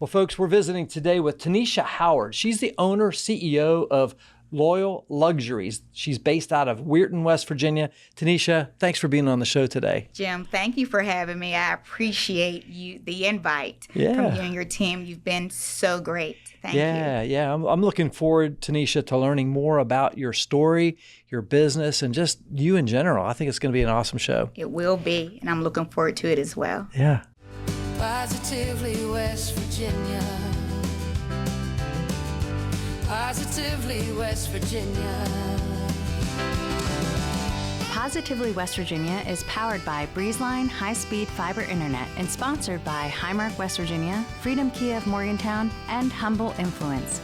Well, folks, we're visiting today with Tunisha Howard. She's the owner, CEO of Loyal Luxuries. She's based out of Weirton, West Virginia. Tunisha, thanks for being on the show today. Jim, thank you for having me. I appreciate the invite from you and your team. You've been so great. Thank you. Yeah. I'm looking forward, Tunisha, to learning more about your story, your business, and just you in general. I think it's going to be an awesome show. It will be, and I'm looking forward to it as well. Yeah. Positively West Virginia. Positively West Virginia. Positively West Virginia is powered by Breezeline high-speed fiber internet and sponsored by Highmark West Virginia, Freedom Kia of Morgantown, and Humble Influence.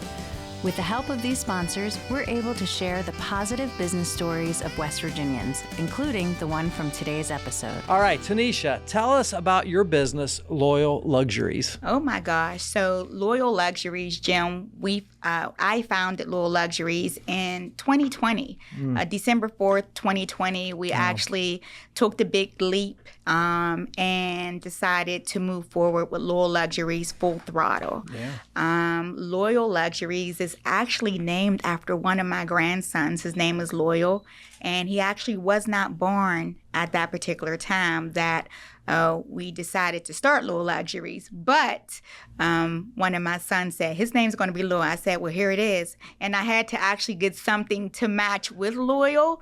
With the help of these sponsors, we're able to share the positive business stories of West Virginians, including the one from today's episode. All right, Tunisha, tell us about your business, Loyal Luxuries. Oh my gosh. So Loyal Luxuries, Jim, I founded Loyal Luxuries in 2020. December 4th, 2020, we actually took the big leap and decided to move forward with Loyal Luxuries full throttle. Loyal Luxuries is actually named after one of my grandsons. His name is Loyal, and he actually was not born at that particular time that we decided to start Loyal Luxuries. But one of my sons said, his name's going to be Loyal. I said, well, here it is. And I had to actually get something to match with Loyal.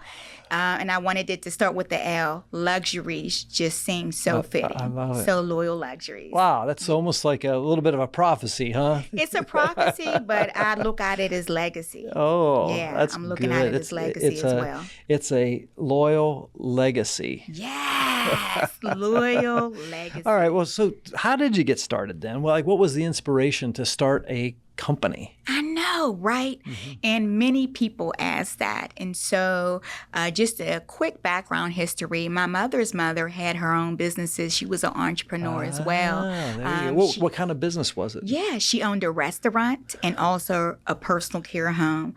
And I wanted it to start with the L. Luxuries just seems so fitting. I love it. So Loyal Luxuries. Wow, that's almost like a little bit of a prophecy, huh? It's a prophecy, but I look at it as legacy. Oh, yeah, that's I'm looking good. at it as legacy as well. It's a loyal legacy. Yes, loyal legacy. All right, well, so how did you get started then? Well, what was the inspiration to start a company? I know, right? And many people ask that. And so just a quick background history. My mother's mother had her own businesses. She was an entrepreneur as well. There you go. What kind of business was it? Yeah, she owned a restaurant and also a personal care home.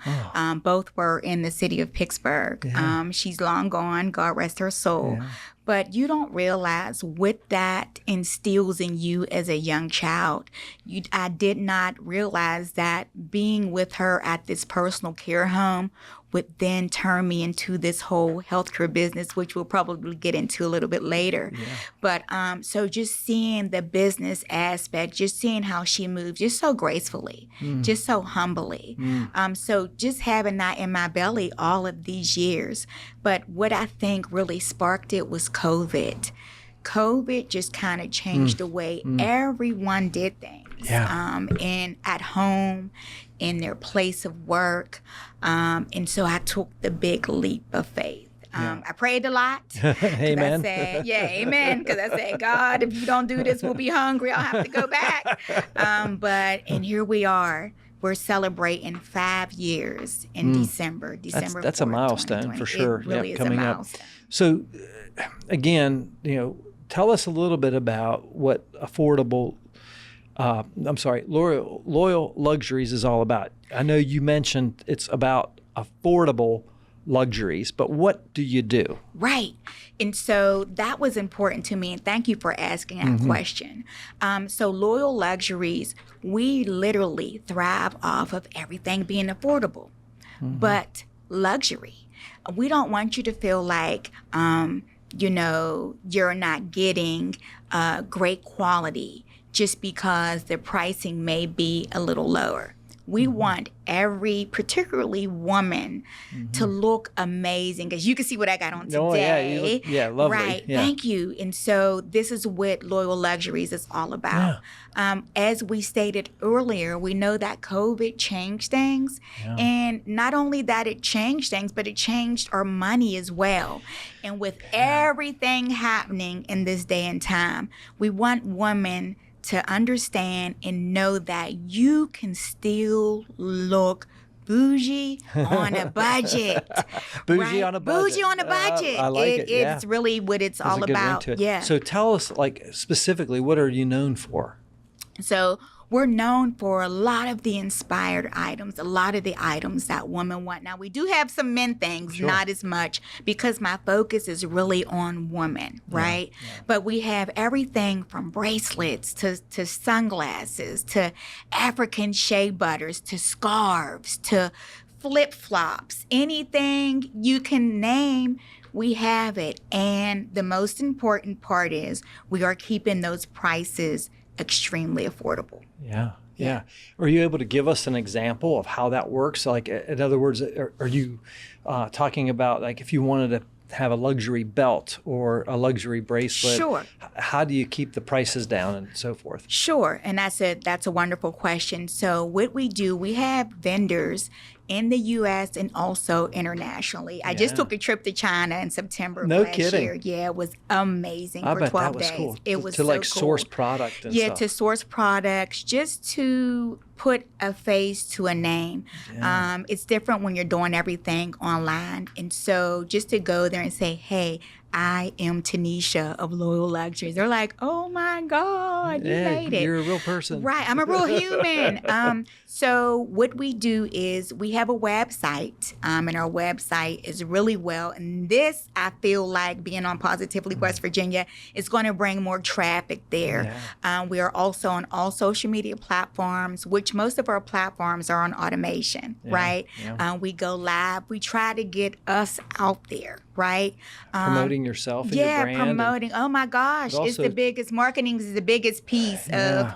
Both were in the city of Pittsburgh. Yeah. She's long gone, God rest her soul. Yeah. But you don't realize what that instills in you as a young child. I did not realize that being with her at this personal care home would then turn me into this whole healthcare business, which we'll probably get into a little bit later. Yeah. But so just seeing the business aspect, just seeing how she moved, just so gracefully, just so humbly. So just having that in my belly all of these years. But what I think really sparked it was COVID. COVID just kind of changed the way everyone did things. Yeah. And at home, in their place of work. And so I took the big leap of faith. I prayed a lot. Amen. I said, amen. Because I said, God, if you don't do this, we'll be hungry. I'll have to go back. And here we are. We're celebrating 5 years in December. That's 4th, a milestone for sure. It really is coming a milestone. Up. So, again, tell us a little bit about what Loyal Luxuries is all about. I know you mentioned it's about affordable luxuries, but what do you do? Right. And so that was important to me, and thank you for asking that question. So Loyal Luxuries, we literally thrive off of everything being affordable, but luxury. We don't want you to feel like, you're not getting great quality just because the pricing may be a little lower. We want every, particularly woman, to look amazing. As you can see what I got on today. Oh, yeah, you look, lovely. Right, yeah. Thank you. And so this is what Loyal Luxuries is all about. Yeah. As we stated earlier, we know that COVID changed things. Yeah. And not only that it changed things, but it changed our money as well. And with everything happening in this day and time, we want women to understand and know that you can still look bougie on a budget. Bougie on a budget. Bougie on a budget. I like it. It's really what it's all about. Yeah. So tell us, specifically, what are you known for? So we're known for a lot of the inspired items, a lot of the items that women want. Now, we do have some men things, Sure. not as much, because my focus is really on women, right? But we have everything from bracelets to sunglasses to African shea butters to scarves to flip-flops. Anything you can name, we have it. And the most important part is we are keeping those prices extremely affordable. Yeah. Are you able to give us an example of how that works? Like, in other words, are you talking about, like, if you wanted to have a luxury belt or a luxury bracelet? Sure. How do you keep the prices down and so forth? Sure, and that's a wonderful question. So what we do, we have vendors in the U.S. and also internationally. I just took a trip to China in September of last year. Yeah, it was amazing I for bet 12 that was days. cool. It was to so like cool. source product and stuff. To source products, just to put a face to a name. It's different when you're doing everything online. And so just to go there and say, hey, I am Tunisha of Loyal Luxuries. They're like, oh my God, you made it. You're a real person. Right, I'm a real human. So what we do is we have a website, and our website is really well. And this, I feel like, being on Positively West Virginia, is going to bring more traffic there. We are also on all social media platforms, which most of our platforms are on automation, right? We go live. We try to get us out there, right? Promoting yourself and your brand. Promoting. Oh my gosh, also, it's the biggest, marketing is the biggest piece of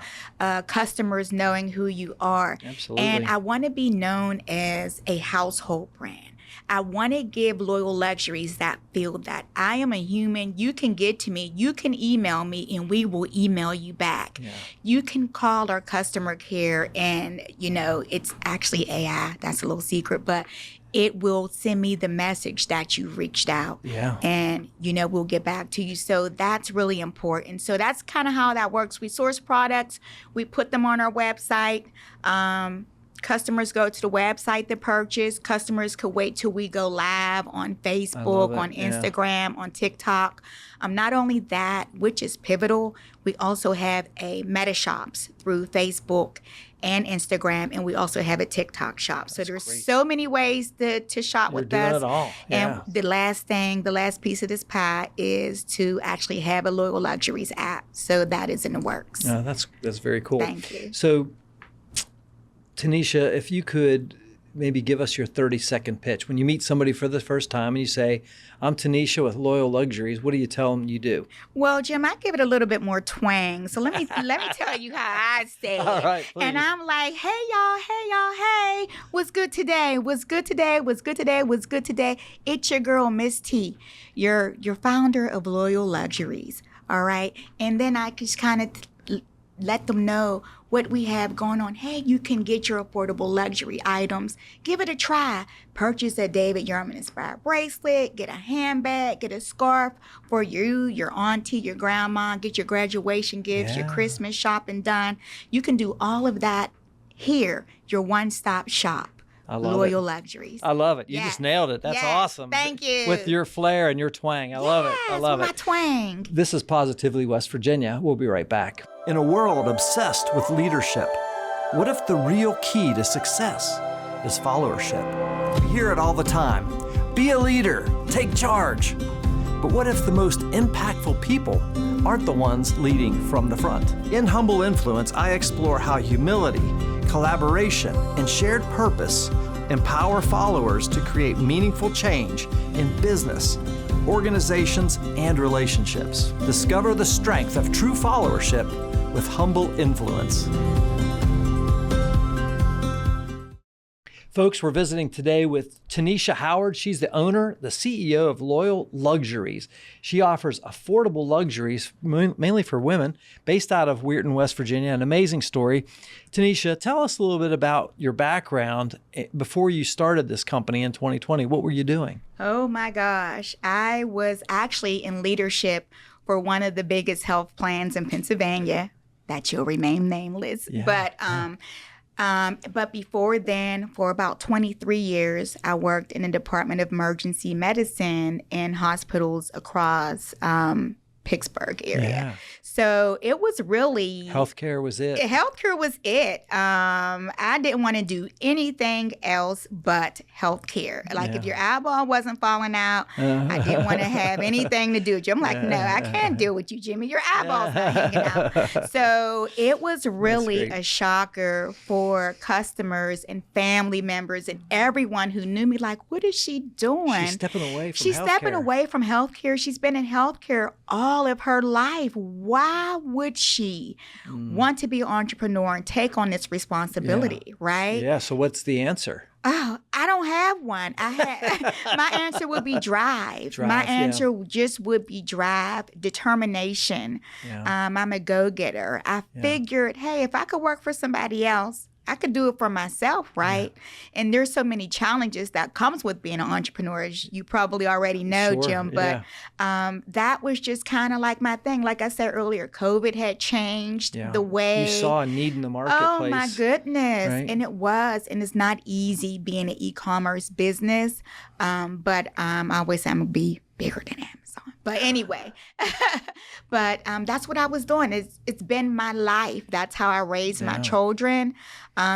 customers knowing who you are. Absolutely. And I want to be known as a household brand. I want to give Loyal Luxuries that feel that I am a human. You can get to me. You can email me and we will email you back. You can call our customer care and, it's actually AI. That's a little secret, but it will send me the message that you reached out. And, we'll get back to you. So that's really important. So that's kind of how that works. We source products. We put them on our website. Customers go to the website to purchase. Customers could wait till we go live on Facebook, on Instagram, on TikTok. Not only that, which is pivotal, we also have a Meta Shops through Facebook and Instagram, and we also have a TikTok shop. So there's so many ways to shop with us. Doing it all. And the last piece of this pie is to actually have a Loyal Luxuries app. So that is in the works. That's very cool. Thank you. So, Tunisha, if you could maybe give us your 30-second pitch. When you meet somebody for the first time and you say, I'm Tunisha with Loyal Luxuries, what do you tell them you do? Well, Jim, I give it a little bit more twang. So let me tell you how I say it. All right, please. And I'm like, hey, y'all, hey. What's good today? What's good today? What's good today? What's good today? It's your girl, Miss T, your founder of Loyal Luxuries. All right. And then I just kind of let them know what we have going on. Hey, you can get your affordable luxury items. Give it a try. Purchase a David Yurman inspired bracelet, get a handbag, get a scarf for you, your auntie, your grandma, get your graduation gifts, your Christmas shopping done. You can do all of that here, your one-stop shop. I love Loyal it. Luxuries. I love it. You just nailed it. That's awesome. Thank you. With your flair and your twang. I love it. I love my it. twang. This is Positively West Virginia. We'll be right back. In a world obsessed with leadership, what if the real key to success is followership? We hear it all the time. Be a leader. Take charge. But what if the most impactful people aren't the ones leading from the front? In Humble Influence, I explore how humility, collaboration, and shared purpose empower followers to create meaningful change in business, organizations, and relationships. Discover the strength of true followership with Humble Influence. Folks, we're visiting today with Tunisha Howard. She's the owner, the CEO of Loyal Luxuries. She offers affordable luxuries, mainly for women, based out of Weirton, West Virginia. An amazing story. Tunisha, tell us a little bit about your background before you started this company in 2020. What were you doing? Oh my gosh. I was actually in leadership for one of the biggest health plans in Pennsylvania that you'll remain nameless. But before then, for about 23 years, I worked in the Department of Emergency Medicine in hospitals across Pittsburgh area. Yeah. So it was really Healthcare was it. Healthcare was it. I didn't want to do anything else but healthcare. Like if your eyeball wasn't falling out, I didn't want to have anything to do with you. I'm like, no, I can't deal with you, Jimmy. Your eyeball's not hanging out. So it was really a shocker for customers and family members and everyone who knew me. Like, what is she doing? She's stepping away from She's healthcare. stepping away from healthcare. She's been in healthcare all of her life. Why would she want to be an entrepreneur and take on this responsibility, right? Yeah, so what's the answer? Oh, I don't have one. My answer would be drive. My answer just would be drive, determination. Yeah. I'm a go-getter. I figured, hey, if I could work for somebody else, I could do it for myself, right? Yeah. And there's so many challenges that comes with being an entrepreneur, as you probably already know, Jim. But that was just kind of like my thing. Like I said earlier, COVID had changed the way. You saw a need in the marketplace. Oh, my goodness. Right? And it was. And it's not easy being an e-commerce business. But I always say I'm going to be bigger than Amazon. But anyway, that's what I was doing. It's been my life. That's how I raised my children,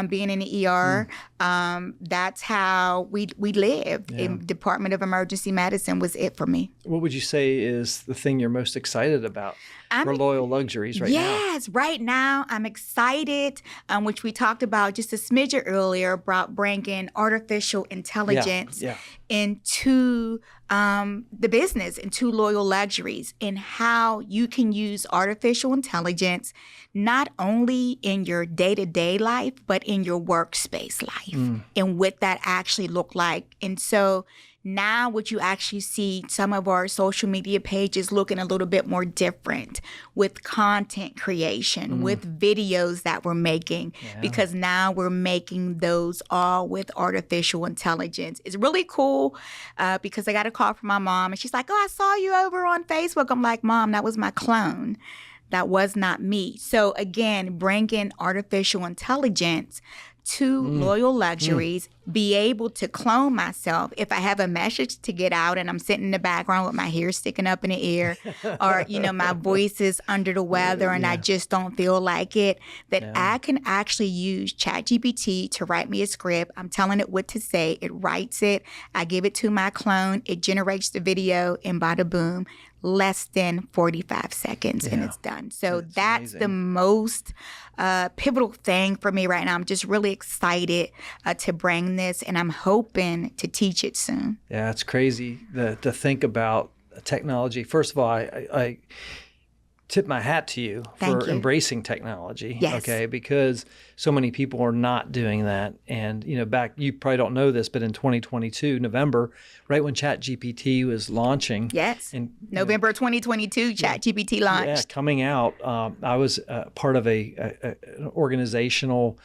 being in the ER. That's how we lived. In Department of Emergency Medicine was it for me. What would you say is the thing you're most excited about for Loyal Luxuries right now? Yes, right now I'm excited, which we talked about just a smidgen earlier, about bringing artificial intelligence into the business, into Loyal Luxuries, and how you can use artificial intelligence not only in your day-to-day life, but in your workspace life, and what that actually look like. And so now what you actually see some of our social media pages looking a little bit more different with content creation, with videos that we're making, because now we're making those all with artificial intelligence. It's really cool because I got a call from my mom and she's like, oh, I saw you over on Facebook. I'm like, Mom, that was my clone. That was not me. So again, bringing artificial intelligence to Loyal Luxuries, be able to clone myself if I have a message to get out and I'm sitting in the background with my hair sticking up in the air, or, my voice is under the weather and I just don't feel like it, that I can actually use ChatGPT to write me a script. I'm telling it what to say. It writes it. I give it to my clone. It generates the video, and bada boom, less than 45 seconds and it's done. So that's the most pivotal thing for me right now. I'm just really excited to bring this, and I'm hoping to teach it soon. Yeah, it's crazy to think about technology. First of all, I tip my hat to you for embracing technology. Yes. Okay, because so many people are not doing that. And you probably don't know this, but in 2022 November, right when ChatGPT was launching, in November 2022, ChatGPT launched. Yeah, coming out, I was part of an organizational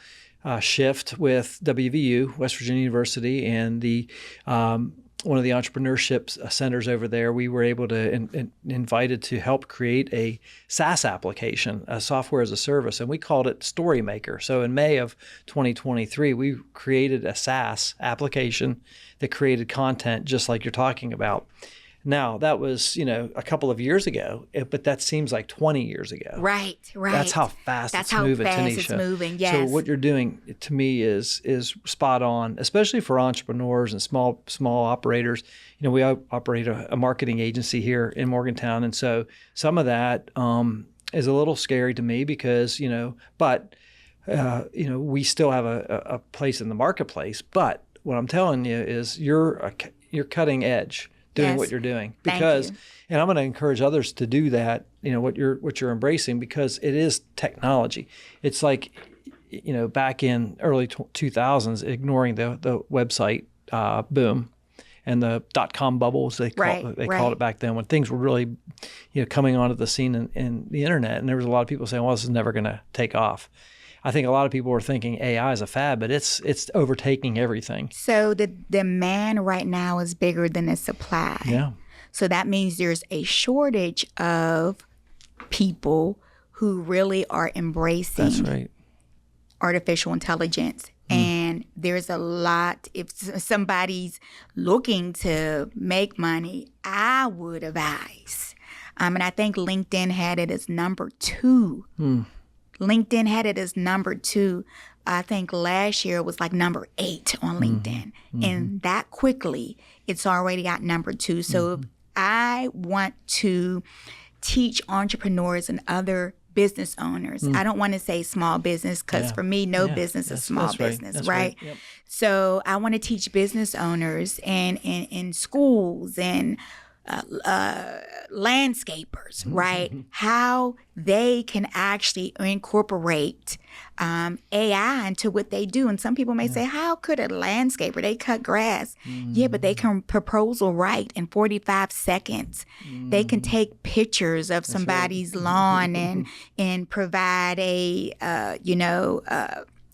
shift with WVU, West Virginia University, and the one of the entrepreneurship centers over there. We were able to invited to help create a SaaS application, a software as a service, and we called it StoryMaker. So in May of 2023, we created a SaaS application that created content just like you're talking about. Now, that was, a couple of years ago, but that seems like 20 years ago. Right. That's how fast it's moving, Tunisha. It's moving, yes. So what you're doing, to me, is spot on, especially for entrepreneurs and small operators. We operate a marketing agency here in Morgantown, and so some of that is a little scary to me because, but we still have a place in the marketplace. But what I'm telling you is you're cutting edge doing what you're doing, because, and I'm going to encourage others to do that, what you're embracing, because it is technology. It's like, back in early 2000s, ignoring the website boom and the .com bubbles, they called it back then, when things were really, coming onto the scene in the internet. And there was a lot of people saying, well, this is never going to take off. I think a lot of people are thinking AI is a fad, but it's overtaking everything. So the demand right now is bigger than the supply. Yeah. So that means there's a shortage of people who really are embracing artificial intelligence. And there's a lot, if somebody's looking to make money, I would advise And I think LinkedIn had it as number 2. LinkedIn had it as number 2. I think last year it was like number 8 on LinkedIn. And that quickly, it's already at number 2. So if I want to teach entrepreneurs and other business owners, I don't want to say small business, because for me, no business is small business, That's right? Yep. So I want to teach business owners and in schools and landscapers, right? How they can actually incorporate AI into what they do. And some people may say, how could a landscaper, they cut grass? Yeah, but they can proposal write in 45 seconds. They can take pictures of somebody's lawn and provide a,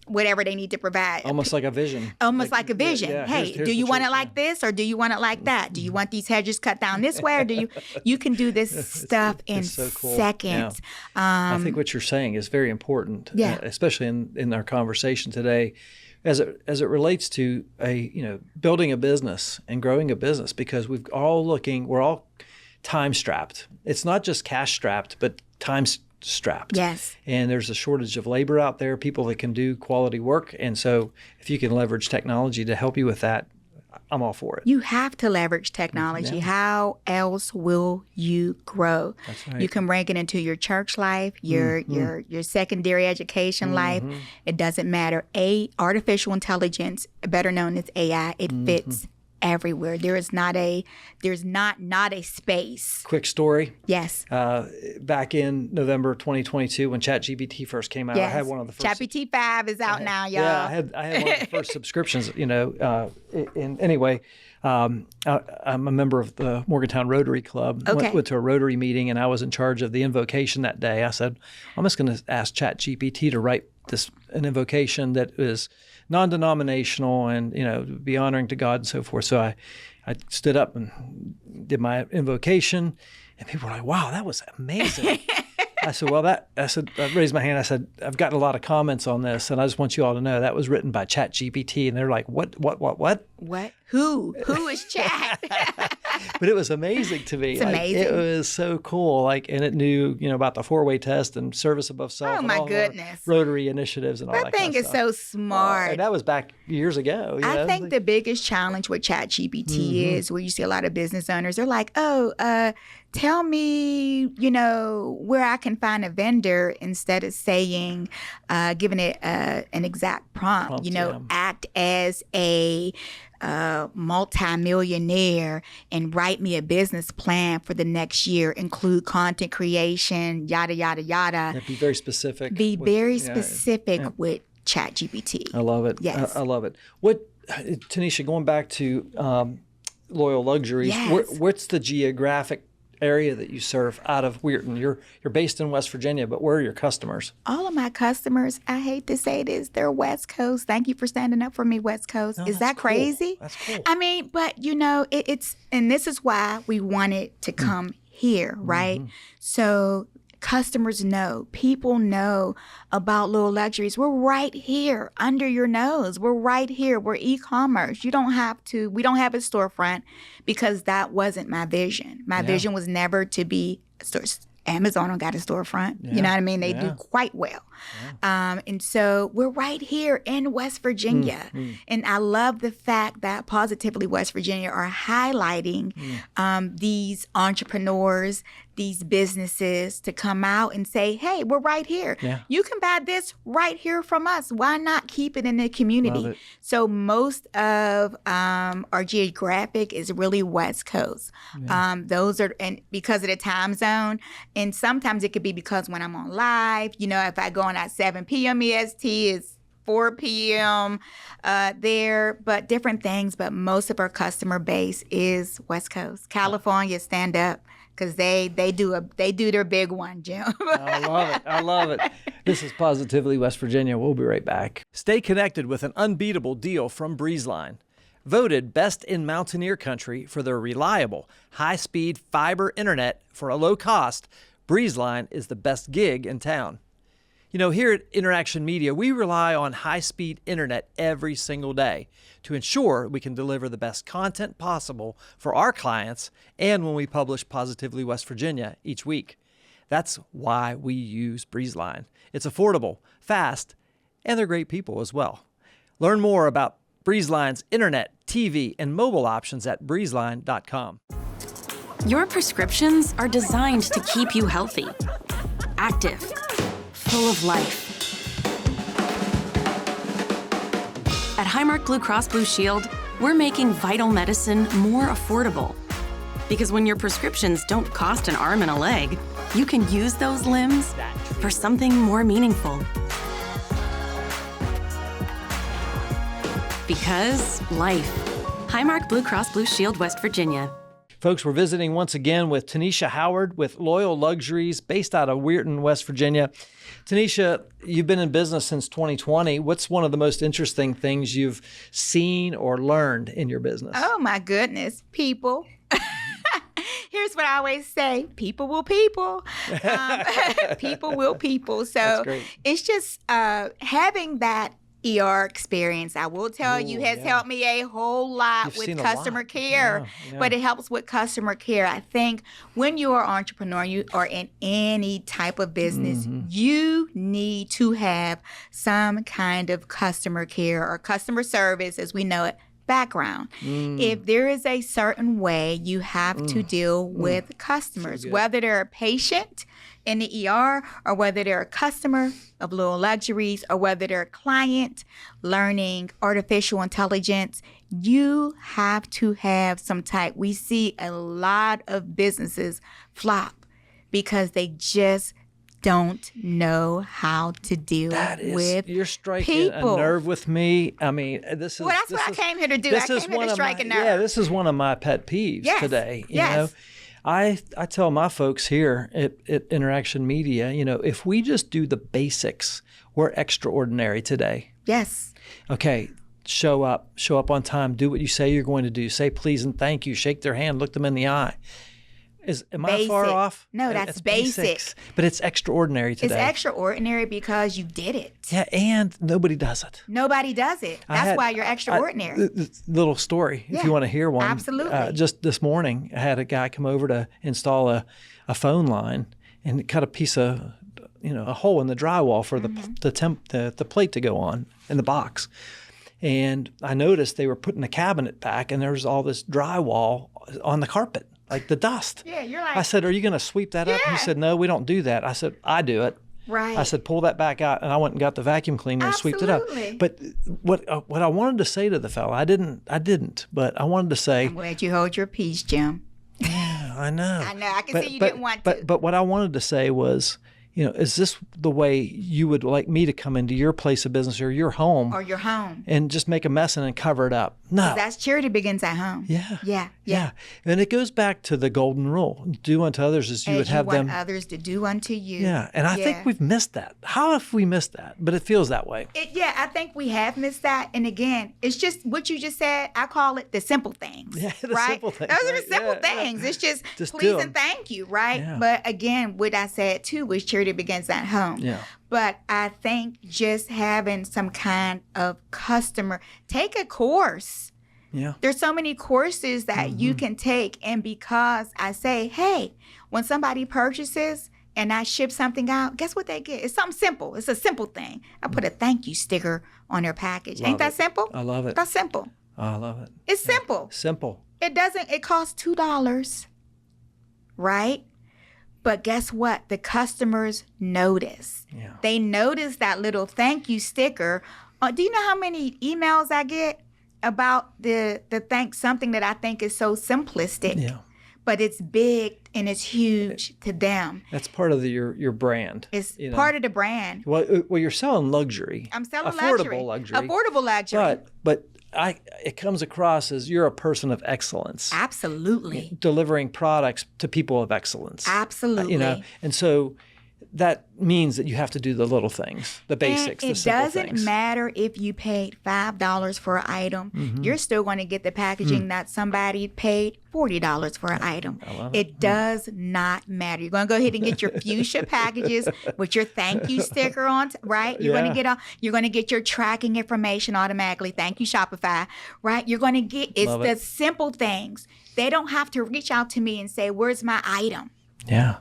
whatever they need to provide. Almost like a vision. Almost like a vision. Yeah, Hey, here's do you the want it trick. like this, or do you want it like that? Do you want these hedges cut down this way, or do you can do this stuff in it's so cool. seconds. I think what you're saying is very important, Yeah. especially in our conversation today, as it relates to building a business and growing a business, because we're all time strapped. It's not just cash strapped, but time strapped. Yes. And there's a shortage of labor out there, people that can do quality work. And so if you can leverage technology to help you with that, I'm all for it. You have to leverage technology. Yeah. How else will you grow? That's right. You can bring it into your church life, your secondary education life. It doesn't matter. Artificial intelligence, better known as AI, it fits everywhere. There's not a space. Quick story. Yes. Back in November 2022, when ChatGPT first came out, I had one of the first. ChatGPT 5 is out now, y'all. Yeah, I had one of the first subscriptions. Anyway, I'm a member of the Morgantown Rotary Club. Okay. Went to a Rotary meeting, and I was in charge of the invocation that day. I said, I'm just going to ask ChatGPT to write an invocation that is non-denominational and be honoring to God and so forth. So I stood up and did my invocation, and people were like, "Wow, that was amazing." I said, I raised my hand. I said, I've gotten a lot of comments on this, and I just want you all to know that was written by ChatGPT. And they're like, what? What? Who is Chat? But it was amazing to me. It's amazing. It was so cool. And it knew, about the 4-way test and service above self. Oh, and my all of our goodness. Rotary initiatives and all that That thing kind of is stuff. so smart. And that was back years ago. I think the biggest challenge with ChatGPT is where you see a lot of business owners, they're like, tell me, where I can find a vendor, instead of saying, giving it an exact prompt, act as a multi-millionaire and write me a business plan for the next year, include content creation, yada, yada, yada. Be very specific. Specific with ChatGPT. I love it. Yes. I love it. Tanisha, going back to Loyal Luxuries, Yes. what's the geographic area that you serve out of Weirton? You're based in West Virginia, but where are your customers? All of my customers, I hate to say this, they're West Coast. Thank you for standing up for me, West Coast. Is that cool. crazy? That's cool. I mean, but it's, and this is why we wanted to come here, right? So customers know, people know about Loyal Luxuries. We're right here under your nose. We're right here. We're e-commerce. We don't have a storefront, because that wasn't my vision. My vision was never to be a store. Amazon got a storefront. You know what I mean? They do quite well. And so we're right here in West Virginia. And I love the fact that Positively West Virginia are highlighting these entrepreneurs, these businesses, to come out and say, hey, we're right here. Yeah. You can buy this right here from us. Why not keep it in the community? Love it. So most of our geographic is really West Coast. Those are, and because of the time zone, and sometimes it could be because when I'm on live, if I go on at 7 p.m. EST, it's 4 p.m. There, but different things. But most of our customer base is West Coast. California, stand up, because they do their big one, Jim. I love it. This is Positively West Virginia. We'll be right back. Stay connected with an unbeatable deal from Breezeline. Voted best in Mountaineer Country for their reliable, high-speed fiber internet for a low cost, Breezeline is the best gig in town. You know, here at InnerAction Media, we rely on high-speed internet every single day to ensure we can deliver the best content possible for our clients and when we publish Positively West Virginia each week. That's why we use Breezeline. It's affordable, fast, and they're great people as well. Learn more about Breezeline's internet, TV, and mobile options at breezeline.com. Your prescriptions are designed to keep you healthy, active, full of life. At Highmark Blue Cross Blue Shield, we're making vital medicine more affordable. Because when your prescriptions don't cost an arm and a leg, you can use those limbs for something more meaningful. Because life. Highmark Blue Cross Blue Shield, West Virginia. Folks, we're visiting once again with Tunisha Howard with Loyal Luxuries, based out of Weirton, West Virginia. Tunisha, you've been in business since 2020. What's one of the most interesting things you've seen or learned in your business? Oh, my goodness. People. Here's what I always say. People will people. People will people. So it's just having that ER experience, I will tell you, has helped me a whole lot with customer care. But it helps with customer care. I think when you are an entrepreneur, you are in any type of business, you need to have some kind of customer care or customer service, as we know it, background. If there is a certain way you have to deal with customers, whether they're a patient in the ER or whether they're a customer of Loyal Luxuries or whether they're a client learning artificial intelligence, you have to have some type. We see a lot of businesses flop because they just don't know how to deal with you're striking people. A nerve with me. I mean, this is... Well, that's what I came here to do. I came here to strike a nerve. Yeah, this is one of my pet peeves today. You know, I tell my folks here at InnerAction Media, you know, if we just do the basics, we're extraordinary today. Yes. Okay, show up on time, do what you say you're going to do, say please and thank you, shake their hand, look them in the eye. Am I far off? No, that's basic. Basics, but it's extraordinary today. It's extraordinary because you did it. Yeah, and nobody does it. Nobody does it. That's why you're extraordinary. Little story, if you want to hear one. Absolutely. Just this morning, I had a guy come over to install a phone line and cut a piece of, a hole in the drywall for the plate to go on in the box. And I noticed they were putting the cabinet back, and there was all this drywall on the carpet. Like the dust. Yeah, you're like... I said, are you going to sweep that up? He said, no, we don't do that. I said, I do it. Right. I said, pull that back out. And I went and got the vacuum cleaner and swept it up. But what I wanted to say to the fella, I didn't, but I wanted to say... I'm glad you hold your peace, Jim. Yeah, I know. I know. I can see you didn't want to. But what I wanted to say was, is this the way you would like me to come into your place of business or your home? Or your home. And just make a mess and then cover it up? No. That's charity begins at home. Yeah. And it goes back to the golden rule. Do unto others as you would have them. others to do unto you. Yeah. And I think we've missed that. How have we missed that? But it feels that way. I think we have missed that. And again, it's just what you just said. I call it the simple things. Yeah, the simple things. Those are the simple things. It's just please and thank you, right? Yeah. But again, what I said too was charity begins at home. Yeah. But I think just having some kind of customer, take a course. Yeah. There's so many courses that you can take. And because I say, hey, when somebody purchases and I ship something out, guess what they get? It's something simple. It's a simple thing. I put a thank you sticker on their package. Ain't that simple? I love it. That's simple. I love it. It's simple. Simple. It costs $2, right? But guess what? The customers notice. Yeah. They notice that little thank you sticker. Do you know how many emails I get about the thank something that I think is so simplistic? Yeah. But it's big and it's huge to them. That's part of your brand. It's part of the brand. Well, you're selling luxury. I'm selling affordable luxury. Affordable luxury. But it comes across as you're a person of excellence. Absolutely. Delivering products to people of excellence. Absolutely. And so that means that you have to do the little things, the basics, the simple things. It doesn't matter if you paid $5 for an item. You're still going to get the packaging that somebody paid $40 for an item. I love it. It does not matter. You're going to go ahead and get your fuchsia packages with your thank you sticker on, right? You're going to get your tracking information automatically. Thank you, Shopify, right? You're going to get the simple things. They don't have to reach out to me and say, "Where's my item?" Yeah.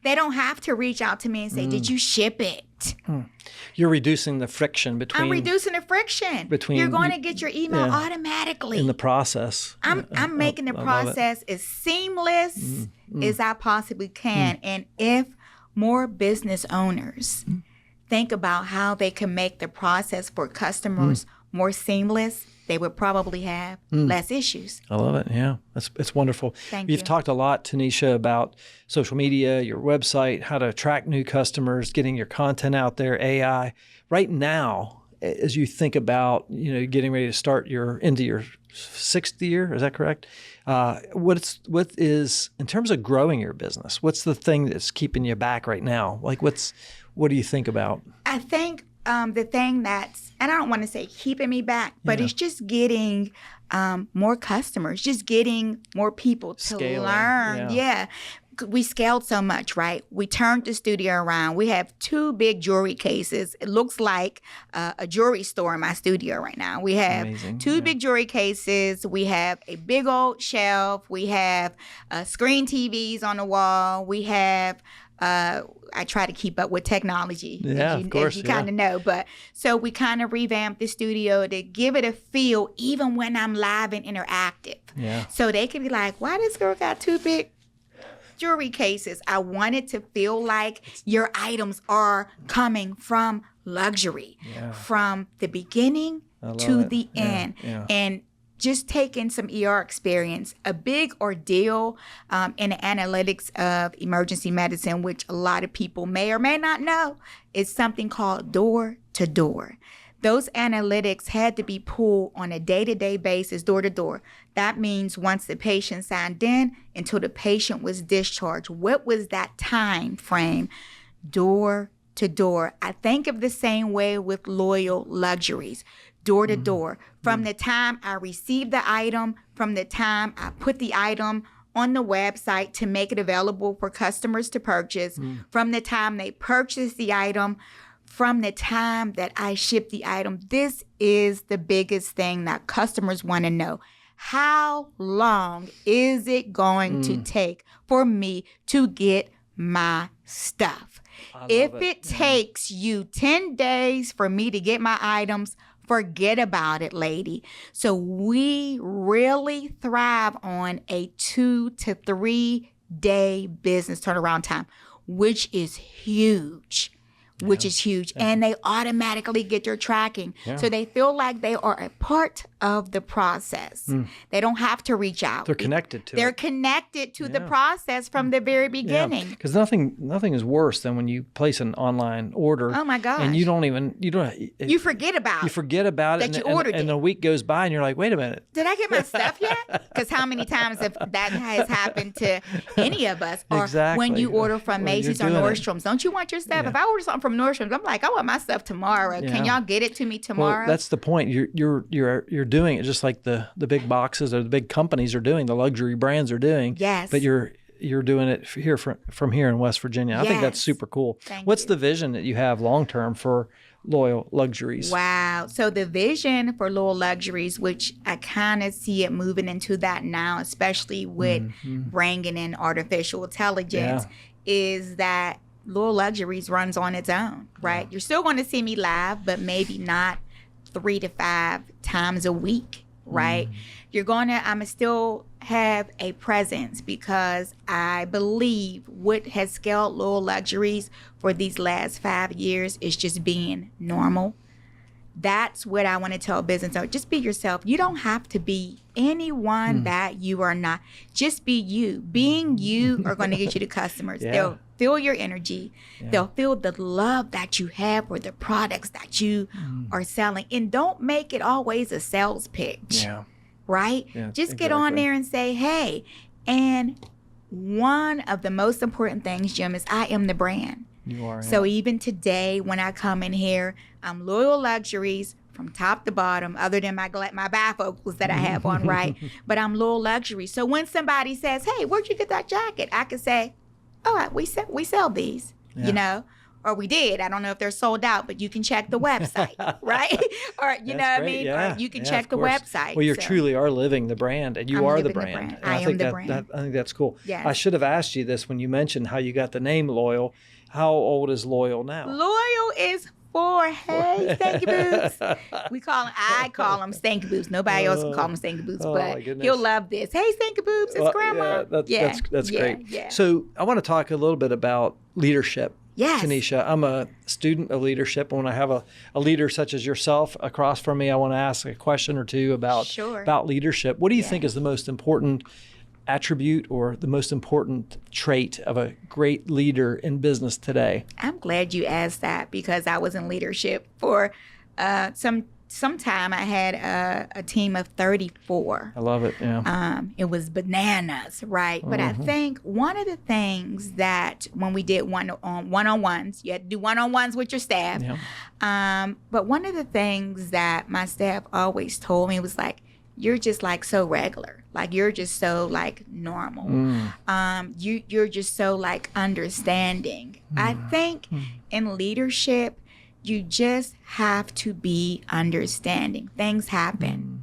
They don't have to reach out to me and say, "Did you ship it?" You're reducing the friction between. I'm reducing the friction. You're going to get your email automatically in the process. I'm making the process as seamless as I possibly can. And if more business owners think about how they can make the process for customers more seamless, they would probably have less issues. I love it. Yeah, it's wonderful. Thank You've you. talked a lot, Tunisha, about social media, your website, how to attract new customers, getting your content out there, AI. Right now, as you think about, getting ready to start into your 6th year, is that correct? What is in terms of growing your business? What's the thing that's keeping you back right now? Like, what do you think about? I think the thing that's, and I don't want to say keeping me back, but it's just getting more customers, just getting more people to learn. Yeah. We scaled so much, right? We turned the studio around. We have 2 big jewelry cases. It looks like a jewelry store in my studio right now. We have 2 big jewelry cases. We have a big old shelf. We have screen TVs on the wall. We have I try to keep up with technology, as you kind of know. But so we kind of revamped the studio to give it a feel, even when I'm live and interactive. Yeah. So they can be like, "Why this girl got 2 big jewelry cases?" I want it to feel like your items are coming from luxury, from the beginning to the end. Yeah. And just taking some ER experience, a big ordeal in the analytics of emergency medicine, which a lot of people may or may not know, is something called door to door. Those analytics had to be pulled on a day-to-day basis, door to door. That means once the patient signed in until the patient was discharged. What was that time frame? Door to door. I think of the same way with Loyal Luxuries. Door to door. From the time I receive the item, from the time I put the item on the website to make it available for customers to purchase, from the time they purchase the item, from the time that I ship the item. This is the biggest thing that customers want to know. How long is it going to take for me to get my stuff? If it takes you 10 days for me to get my items, forget about it, lady. So we really thrive on a 2 to 3 day business turnaround time, which is huge. And they automatically get your tracking. So they feel like they are a part of the process. They don't have to reach out. They're connected to They're connected to the process from the very beginning. Because nothing is worse than when you place an online order. Oh my gosh. And you forget about it. That you ordered it. And a week goes by and you're like, wait a minute. Did I get my stuff yet? Because how many times that has happened to any of us? Or when you order from Macy's or Nordstrom's, don't you want your stuff? If I order something from Nordstrom's, I'm like, I want my stuff tomorrow. Can y'all get it to me tomorrow? Well, that's the point. You're doing it just like the big boxes or the big companies are doing, the luxury brands are doing. Yes. But you're doing it here from here in West Virginia. I think that's super cool. What's the vision that you have long term for Loyal Luxuries? Wow. So the vision for Loyal Luxuries, which I kind of see it moving into that now, especially with bringing in artificial intelligence, is that Loyal Luxuries runs on its own, right? You're still going to see me live, but maybe not 3 to 5 times a week, right? I'm still have a presence because I believe what has scaled Loyal Luxuries for these last 5 years is just being normal. That's what I want to tell business owners. Just be yourself. You don't have to be anyone that you are not. Just be you. Being you are going to get you the customers. They'll feel your energy. They'll feel the love that you have for the products that you are selling. And don't make it always a sales pitch, right? Yeah, just get on there and say, hey. And one of the most important things, Jim, is I am the brand. You are. So yeah. even today, when I come in here, I'm Loyal Luxuries from top to bottom, other than my bifocals that I have on, right? But I'm Loyal Luxuries. So when somebody says, "Hey, where'd you get that jacket?" I can say, "Oh, we sell these," you know, or we did. I don't know if they're sold out, but you can check the website, right? Or you know what I mean? Yeah. Or you can Yeah, check of the course. website. Well, you So truly are living the brand, and you I'm are the living the brand. brand. And I am the brand. I think that's cool. Yes. I should have asked you this when you mentioned how you got the name Loyal. How old is Loyal now? Loyal is 4. Hey, Stanky Boots. I call him Stanky Boots. Nobody else can call him Stanky Boots, oh my but goodness. he'll love this. Hey, Stanky Boots, it's Well, Grandma. Yeah, that's great. Yeah. So I want to talk a little bit about leadership. Yes. Tunisha, I'm a student of leadership. When I have a leader such as yourself across from me, I want to ask a question or two about leadership. What do you think is the most important attribute or the most important trait of a great leader in business today? I'm glad you asked that because I was in leadership for some time. I had a team of 34. I love it. Yeah. It was bananas, right? But I think one of the things that when we did one-on-ones, you had to do one-on-ones with your staff. Yeah. But one of the things that my staff always told me was like, "You're just like so regular. Like you're just so like normal. You're just so like understanding." I think in leadership, you just have to be understanding. Things happen.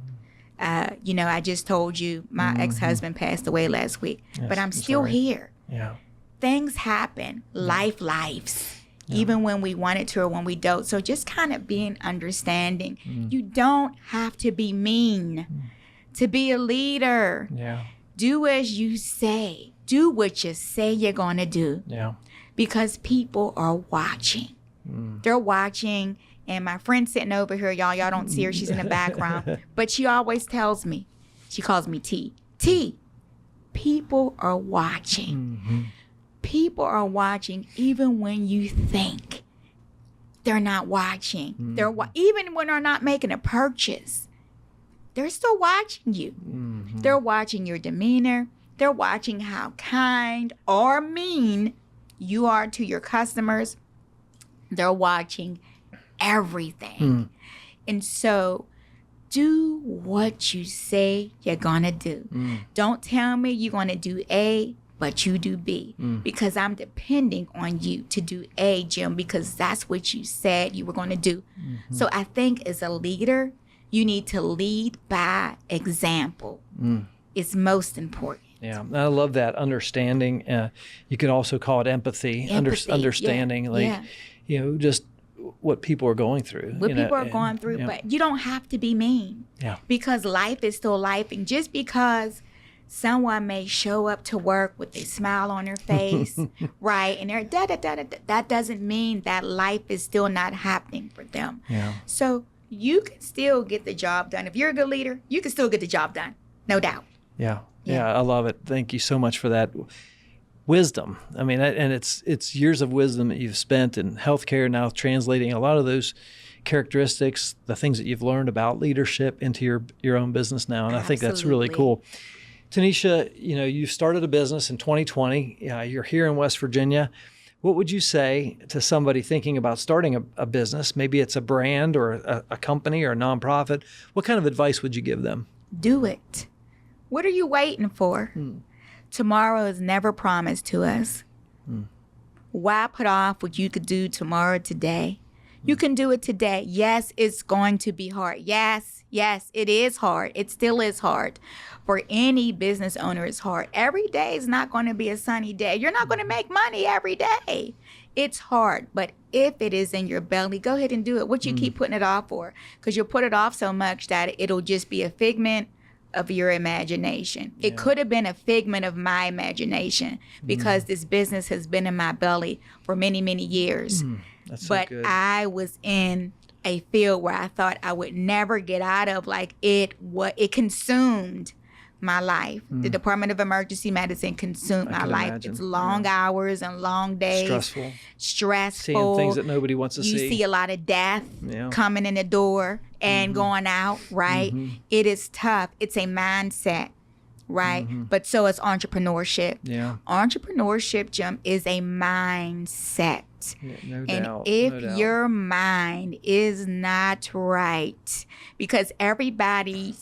I just told you my ex-husband passed away last week, but I'm still here. Yeah. Things happen. Lives. Even when we want it to or when we don't. So just kind of being understanding. You don't have to be mean to be a leader. Yeah. Do as you say. Do what you say you're going to do. Yeah. Because people are watching. They're watching. And my friend sitting over here, y'all don't see her. She's in the background. But she always tells me, she calls me T. T, people are watching. People are watching even when you think they're not watching. They're even when they're not making a purchase, they're still watching you. They're watching your demeanor. They're watching how kind or mean you are to your customers. They're watching everything. And so do what you say you're gonna do. Don't tell me you're gonna do A, but you do B, because I'm depending on you to do A, Jim, because that's what you said you were gonna do. So I think as a leader, you need to lead by example. It's most important. Yeah, I love that understanding. You could also call it empathy. Understanding, just what people are going through. What people are going through, but you don't have to be mean. Yeah. Because life is still life, and just because someone may show up to work with a smile on their face, right, and they're that doesn't mean that life is still not happening for them. Yeah. So you can still get the job done. If you're a good leader, you can still get the job done, no doubt. Yeah, I love it. Thank you so much for that wisdom. I mean, and it's years of wisdom that you've spent in healthcare now, translating a lot of those characteristics, the things that you've learned about leadership into your own business now, and I think that's really cool. Tunisha, you started a business in 2020. You're here in West Virginia. What would you say to somebody thinking about starting a business? Maybe it's a brand or a company or a nonprofit. What kind of advice would you give them? Do it. What are you waiting for? Tomorrow is never promised to us. Why put off what you could do tomorrow today? You can do it today. Yes, it's going to be hard. Yes, it is hard. It still is hard. For any business owner, it's hard. Every day is not going to be a sunny day. You're not going to make money every day. It's hard, but if it is in your belly, go ahead and do it. What you keep putting it off for? Because you'll put it off so much that it'll just be a figment of your imagination. It could have been a figment of my imagination because this business has been in my belly for many, many years. But I was in a field where I thought I would never get out of. Like it consumed my life. The Department of Emergency Medicine consumed my life. Imagine. It's long hours and long days. Stressful. Seeing things that nobody wants to see. You see a lot of death coming in the door and going out, right? It is tough. It's a mindset, right? But so is entrepreneurship. Yeah. Entrepreneurship, Jim, is a mindset. No And doubt. if No doubt. your mind is not right, because everybody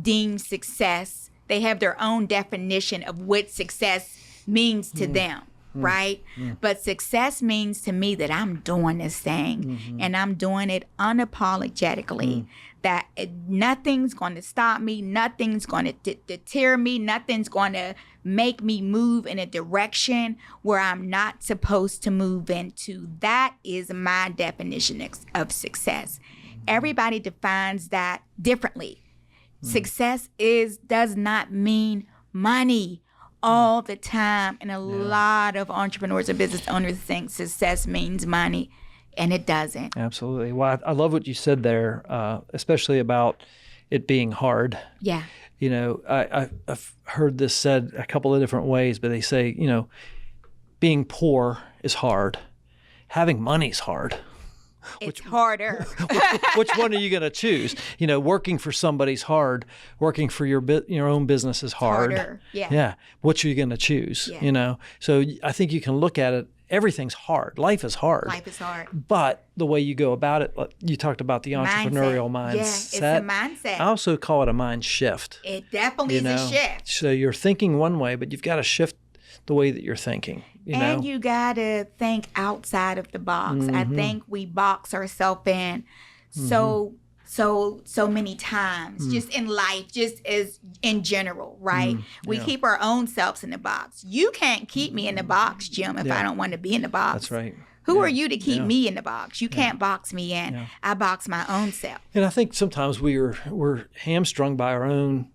deems success, they have their own definition of what success means to them, right? But success means to me that I'm doing this thing and I'm doing it unapologetically. That nothing's going to stop me, nothing's going to deter me, nothing's going to make me move in a direction where I'm not supposed to move into. That is my definition of success. Everybody defines that differently. Success does not mean money all the time. And a lot of entrepreneurs and business owners think success means money, and it doesn't. Absolutely. Well, I love what you said there, especially about it being hard. Yeah. You know, I've heard this said a couple of different ways, but they say, you know, being poor is hard. Having money's hard. It's harder. Which one are you going to choose? You know, working for somebody's hard. Working for your own business is hard. Harder. Yeah. Yeah. What are you going to choose? Yeah. You know, so I think you can look at it. Everything's hard. Life is hard. Life is hard. But the way you go about it, you talked about the entrepreneurial mindset. Yeah, it's a mindset. I also call it a mind shift. It definitely is a shift. So you're thinking one way, but you've got to shift the way that you're thinking. And you got to think outside of the box. I think we box ourselves in so many times, just in life, just as in general, right? We keep our own selves in the box. You can't keep me in the box, Jim, if I don't want to be in the box. That's right. Who are you to keep me in the box? You can't box me in. Yeah. I box my own self. And I think sometimes we're hamstrung by our own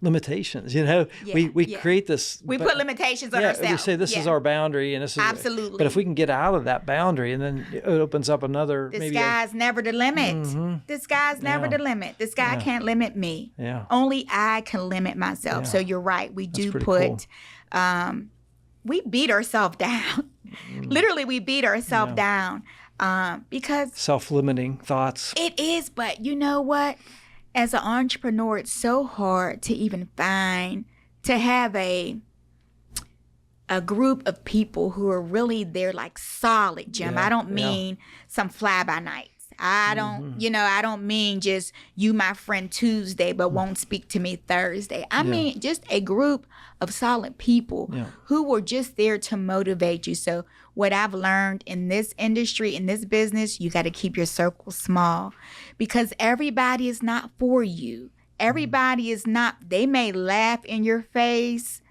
limitations. You know, we create this. We put limitations on ourselves. We say this is our boundary, and this is absolutely. But if we can get out of that boundary, and then it opens up another. The sky's never the limit. The sky's never the limit. The sky can't limit me. Yeah. Only I can limit myself. Yeah. So you're right. We do pretty put. We beat ourselves down. Literally, we beat ourselves down because self-limiting thoughts. It is, but you know what? As an entrepreneur, it's so hard to even to have a group of people who are really there, like solid, Jim. I don't mean some fly-by-nights. I don't, I don't mean just you, my friend, Tuesday, but won't speak to me Thursday. I mean just a group of solid people who were just there to motivate you. So what I've learned in this industry, in this business, you got to keep your circle small because everybody is not for you. Everybody is not. They may laugh in your face,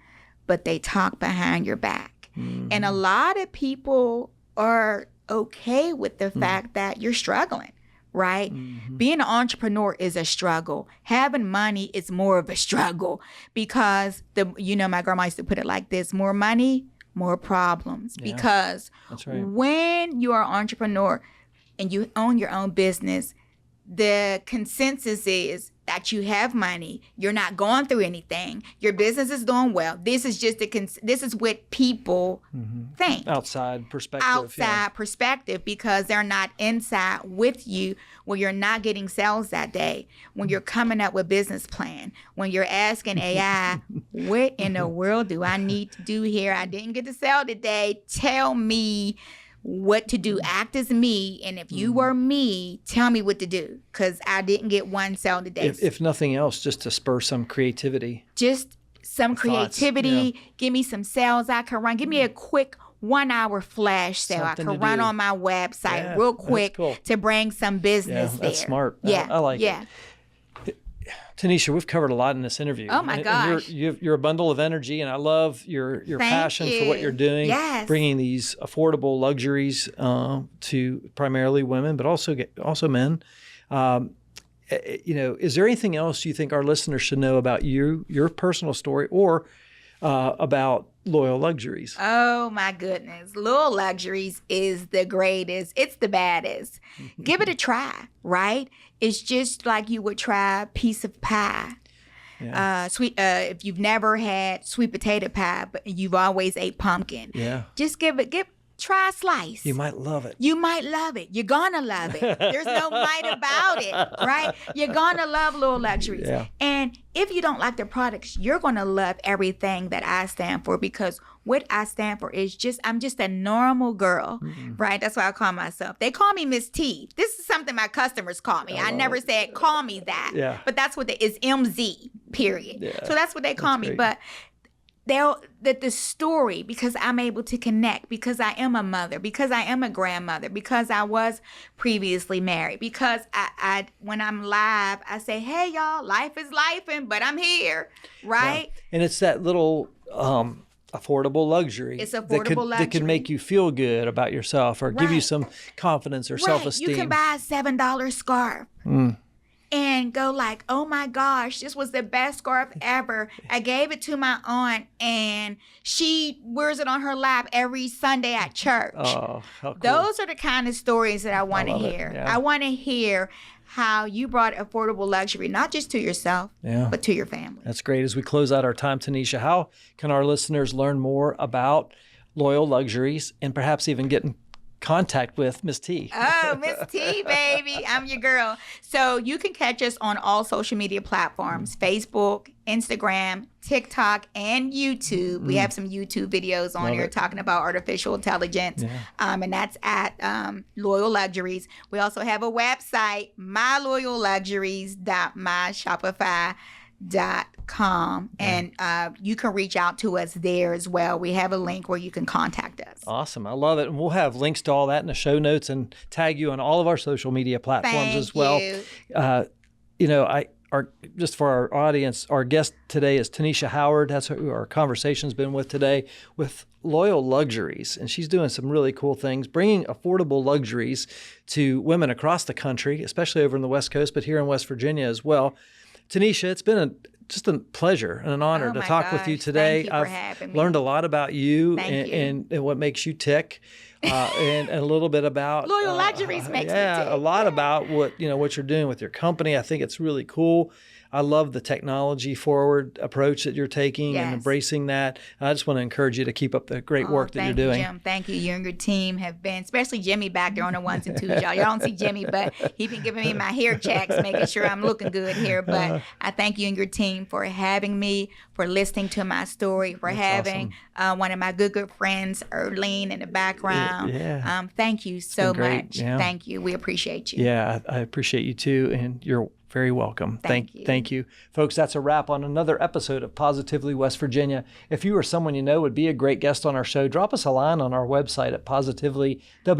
but they talk behind your back. And a lot of people are okay with the fact that you're struggling, right? Being an entrepreneur is a struggle. Having money is more of a struggle because my grandma used to put it like this: more money, more problems. Because That's right. when you are an entrepreneur and you own your own business, the consensus is that you have money, you're not going through anything, your business is doing well. This is just this is what people think. Outside perspective. Perspective, because they're not inside with you when you're not getting sales that day, when you're coming up with business plan, when you're asking AI, what in the world do I need to do here? I didn't get to sell today. Tell me what to do. Act as me, and if you were me, tell me what to do, because I didn't get one sale today. If nothing else, just to spur some creativity. Just some creativity. Give me some sales I can run. Give me a quick 1 hour flash sale Something I to can run do. on my website Yeah, real that's quick cool. to bring some business there. That's smart. Yeah, I like yeah. it. Tanisha, we've covered a lot in this interview. Oh, my And gosh. You're a bundle of energy, and I love your Thank passion for what you. you're doing. Yes. Bringing these affordable luxuries to primarily women, but also men. Is there anything else you think our listeners should know about your personal story, or about Loyal Luxuries? Oh my goodness. Loyal Luxuries is the greatest. It's the baddest. Give it a try, right? It's just like you would try a piece of pie. Yeah. If you've never had sweet potato pie, but you've always ate pumpkin. Yeah. Just try a slice. You might love it. You might love it. You're gonna love it. There's no might about it, right? You're gonna love Loyal Luxuries. Yeah. And if you don't like the products, you're gonna love everything that I stand for, because what I stand for is I'm just a normal girl, right? That's why I call myself. They call me Miss T. This is something my customers call me. I never said call me that. Yeah. But that's what it's MZ, period. Yeah. So that's what they call me. great. But the story, because I'm able to connect, because I am a mother, because I am a grandmother, because I was previously married, because I when I'm live, I say, hey y'all, life is lifing, but I'm here, right? Yeah. And it's that little affordable luxury. It's affordable that can luxury. make you feel good about yourself, or give you Right. some confidence or Right. self-esteem. You can buy a $7 scarf. And go like, oh my gosh, this was the best scarf ever. I gave it to my aunt, and she wears it on her lap every Sunday at church. Oh, how cool. Those are the kind of stories that I want to love it, hear. yeah. I want to hear how you brought affordable luxury, not just to yourself, Yeah. but to your family. That's great. As we close out our time, Tunisha, how can our listeners learn more about Loyal Luxuries and perhaps even get in contact with Miss T? Oh, Miss T, baby. I'm your girl. So you can catch us on all social media platforms, Facebook, Instagram, TikTok, and YouTube. We have some YouTube videos on Love here it. talking about artificial intelligence. And that's at Loyal Luxuries. We also have a website, myloyalluxuries.myshopify.com. And you can reach out to us there as well. We have a link where you can contact us. Awesome. I love it. And we'll have links to all that in the show notes and tag you on all of our social media platforms Thank as well. you. Just for our audience, our guest today is Tunisha Howard. That's who our conversation's been with today with Loyal Luxuries. And she's doing some really cool things, bringing affordable luxuries to women across the country, especially over in the West Coast, but here in West Virginia as well. Tunisha, it's been just a pleasure and an honor Oh to my talk with you gosh. today. Thank you for having me. learned a lot about you, Thank you. and what makes you tick. And a little bit about Loyal Luxuries makes me tick. a lot about what you're doing with your company. I think it's really cool. I love the technology forward approach that you're taking and Yes. embracing that. I just want to encourage you to keep up the great work that you're Thank doing. you, Jim. Thank you. You and your team have been, especially Jimmy back there on the ones and twos, y'all. Y'all don't see Jimmy, but he's been giving me my hair checks, making sure I'm looking good here. But I thank you and your team for having me, for listening to my story, for having one of my good friends, Erlene, in the background. Yeah. Thank you so been great. much. Yeah. Thank you. We appreciate you. Yeah, I appreciate you too, and you're very welcome. Thank you. Thank you. Folks, that's a wrap on another episode of Positively West Virginia. If you or someone you know would be a great guest on our show, drop us a line on our website at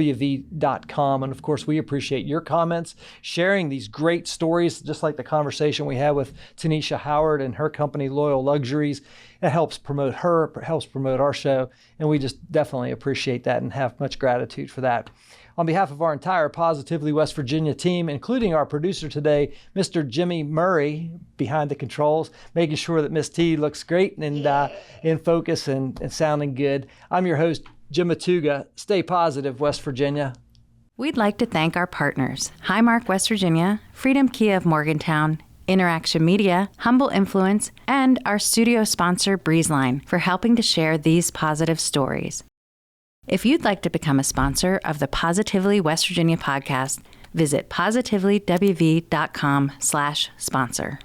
positivelywv.com. And of course, we appreciate your comments, sharing these great stories, just like the conversation we had with Tunisha Howard and her company, Loyal Luxuries. It helps promote her, helps promote our show, and we just definitely appreciate that and have much gratitude for that. On behalf of our entire Positively West Virginia team, including our producer today, Mr. Jimmy Murray, behind the controls, making sure that Miss T looks great and in focus and sounding good. I'm your host, Jim Matuga. Stay positive, West Virginia. We'd like to thank our partners, Highmark West Virginia, Freedom Kia of Morgantown, InnerAction Media, Humble Influence, and our studio sponsor, Breezeline, for helping to share these positive stories. If you'd like to become a sponsor of the Positively West Virginia podcast, visit positivelywv.com/sponsor.